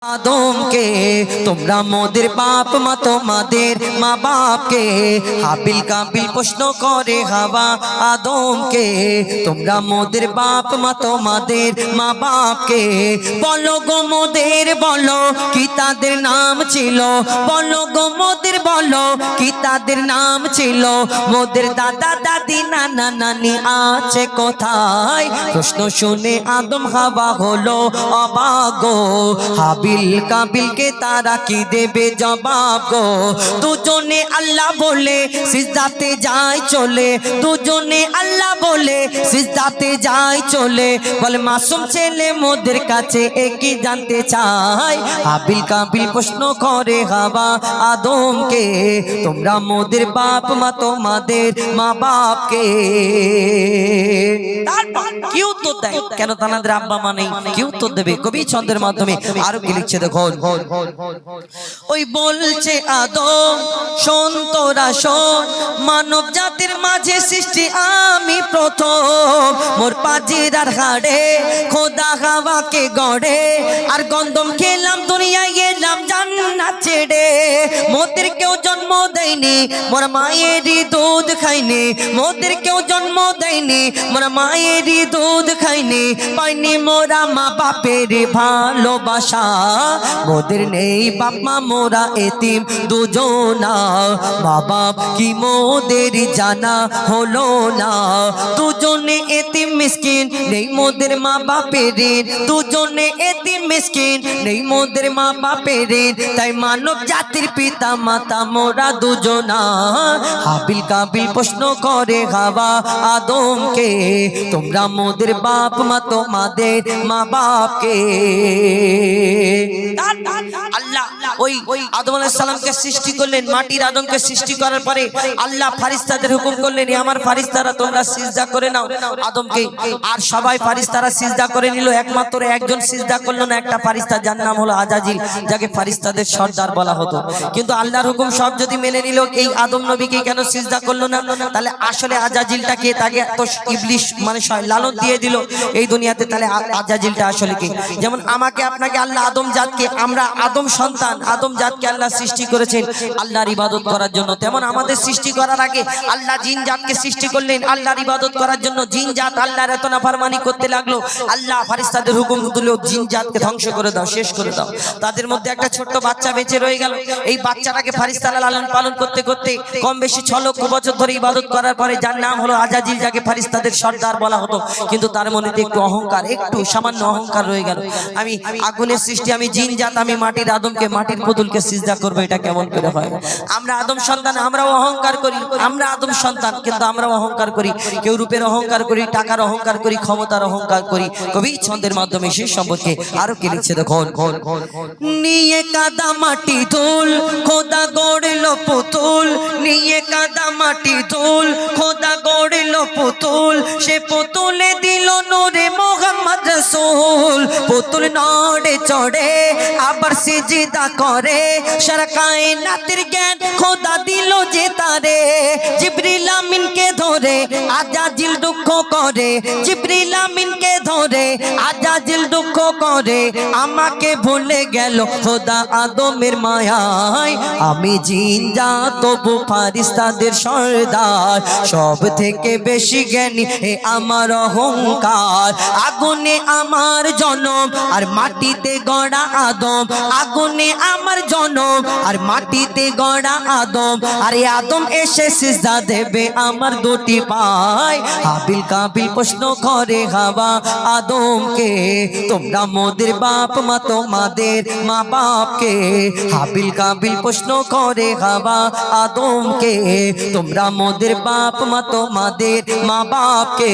আদমকে তোমরা মোদের বাপ মা তোমাদের মা বাপকে হাবিল কাবিল প্রশ্ন করে হাওয়া আদমকে তোমরা মোদের বাপ মা তোমাদের মা বাপকে বলো গো মোদের বলো কি তাদের নাম ছিল বলো গো মোদের বলো কি তাদের নাম ছিল মোদের দাদা দাদি নানা নানি আছে কোথায় প্রশ্ন শুনে আদম হাওয়া হলো অবাক গো হাবিল কাবিল के तारा की देवे जवाब गो दुजोने अल्लाह बोले सिजदाते जाए चले दुजोने अल्लाह बोले सिजदाते जाए चले बोले मासूम चेले मोদের কাছে একই জানতে চাই হাবিল কাবিল প্রশ্ন করে হাওয়া আদমকে তোমরা মোদের বাপ মা তোমাদের মা বাপকে কি উত্তর দেয় কেন তাদের আব্বা মা নেই কি উত্তর দেবে কবি ছন্দের মাধ্যমে আরো কি লিখছে দেখো ওই বলছে আদম শোন তোরা শোন মানব জাতির মাঝে সৃষ্টি আমি প্রথম মোর পাজির আর হাড়ে খোদা হাওয়াকে গড়ে আর গন্ধম খেলাম দুনিয়ায় গেলাম জান্নাত ছেড়ে মোদের কেউ জন্ম দেয়নি মোর মায়েরই দুধ খাইনি মোদের কেউ জন্ম দেয়নি মোর মায়েরই দুধ খাইনি পাইনি মোরা মা বাপের ভালোবাসা মোদের নেই বাপ মা মোরা এতিম দুজনা মা বাপ কি মোদের জানা হলো না দুজনে এতিম মিসকিন নেই মোদের মা বাপের দুজনে এতিম মিসকিন নেই মোদের মা বাপের তাই মানব জাতির পিতা মাতা মোরা দুজনা হাবিল কাবিল প্রশ্ন করে হাওয়া আদমকে তোমরা মোদের বাপ মা তোমাদের মা বাপকে আল্লাহ ওই আদম আলাইহিস সালামকে সৃষ্টি করলেন মাটির আদমকে সৃষ্টি করার পরে আল্লাহ ফেরেশতাদের হুকুম করলেন আমার ফেরেশতারা তোমরা সিজদা করে নাও আদমকে আর সবাই ফেরেশতারা সিজদা করে নিল একমাত্র একজন সিজদা করলো না একটা ফেরেশতা যার নাম হলো আজাজিল যাকে ফেরেশতাদের সর্দার বলা হতো কিন্তু আল্লাহর হুকুম সব যদি মেনে নিল এই আদম নবীকে কেন সিজদা করলো না তাহলে আসলে আজাজিলটাকে তাকে তো ইবলিশ মানে লালন দিয়ে দিল এই দুনিয়াতে তাহলে আজাজিলটা আসলে কি যেমন আমাকে আপনাকে আল্লাহ আদম জাতকে আমরা আদম সন্তান আদম জাতকে আল্লাহ সৃষ্টি করেছেন আল্লাহর ইবাদত করার জন্য তেমন আমাদের সৃষ্টি করার আগে আল্লাহ জিন জাতকে সৃষ্টি করলেন আল্লাহর ইবাদত করার জন্য জিন জাত আল্লাহর এত নাফরমানি করতে লাগলো আল্লাহ ফেরেশতাদের হুকুম দিল জিন জাতকে ধ্বংস করে দাও শেষ করে দাও তাদের মধ্যে একটা ছোট্ট বাচ্চা বেঁচে রয়ে গেল এই বাচ্চাটাকে ফেরেশতারা লালন পালন করতে করতে কম বেশি 6 লক্ষ বছর ধরে ইবাদত করার পরে যার নাম হলো আজাজিল যাকে ফেরেশতাদের সর্দার বলা হতো কিন্তু তার মনে একটু অহংকার একটু সামান্য অহংকার রয়ে গেল আমি আগুনের সৃষ্টি আমি জিন জাত আমি মাটির আদমকে মাটির পুতুলকে সিজদা করব এটা কেমন করে হয় আমরা আদম সন্তান আমরাও অহংকার করি আমরা আদম সন্তান কিন্তু আমরাও অহংকার করি কেউ রূপের অহংকার করি টাকার অহংকার করি ক্ষমতার অহংকার করি কবি ছন্দের মাধ্যমে সেই সম্পর্কে আরো কি লিখছে দেখো নিয়ে কাদা মাটি ধুল খোদা গড়লো পুতুল নিয়ে কাদা মাটি ধুল খোদা গড়লো পুতুল সে পুতুলে দিল নূরে মোহাম্মদ রাসূল পুতুল নড়ে চড়ে আবার সিজদা করে সারা কায়নাতের জ্ঞান খোদা দিল যে তারে জিবরিল আমিনকে ধরে আজাজিল দুঃখ করে জিবরিল আমিনকে ধরে আজাজিল দুঃখ করে আমাকে ভুলে গেল খোদা আদমের মায়ায় আমি জিন জাত তবু ফেরেশতাদের সর্দার সব থেকে বেশি জ্ঞানী হে আমার অহংকার আগুনে আমার জনম আর মাটিতে গড়া আদম আগুনে আমার জনম আর মাটিতে গড়া আদম আরে আদম এসে সিজদা দেবে আমার দুটি পায় হাবিল কাবিল প্রশ্ন করে হাওয়া আদমকে তোমরা মোদের বাপ মা তোমাদের মা বাপকে হাবিল কাবিল প্রশ্ন করে হাওয়া আদমকে তোমরা মোদের বাপ মা তোমাদের মা বাপকে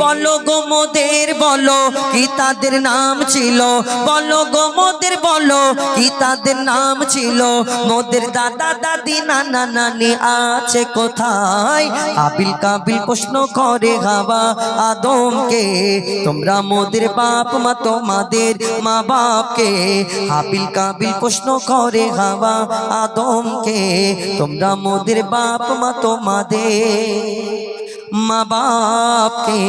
বলো গো মোদের বলো কি তাদের নাম ছিল বলো গো মোদের বলো কি তাদের নাম ছিল মোদের দাদা দাদি নানা নানি আছে কোথায় হাবিল কাবিল প্রশ্ন করে হাওয়া আদমকে তোমরা মোদের বাপ মা তোমাদের মা বাপকে হাবিল কাবিল প্রশ্ন করে হাওয়া আদমকে তোমরা মোদের বাপ মা তোমাদের মা বাপকে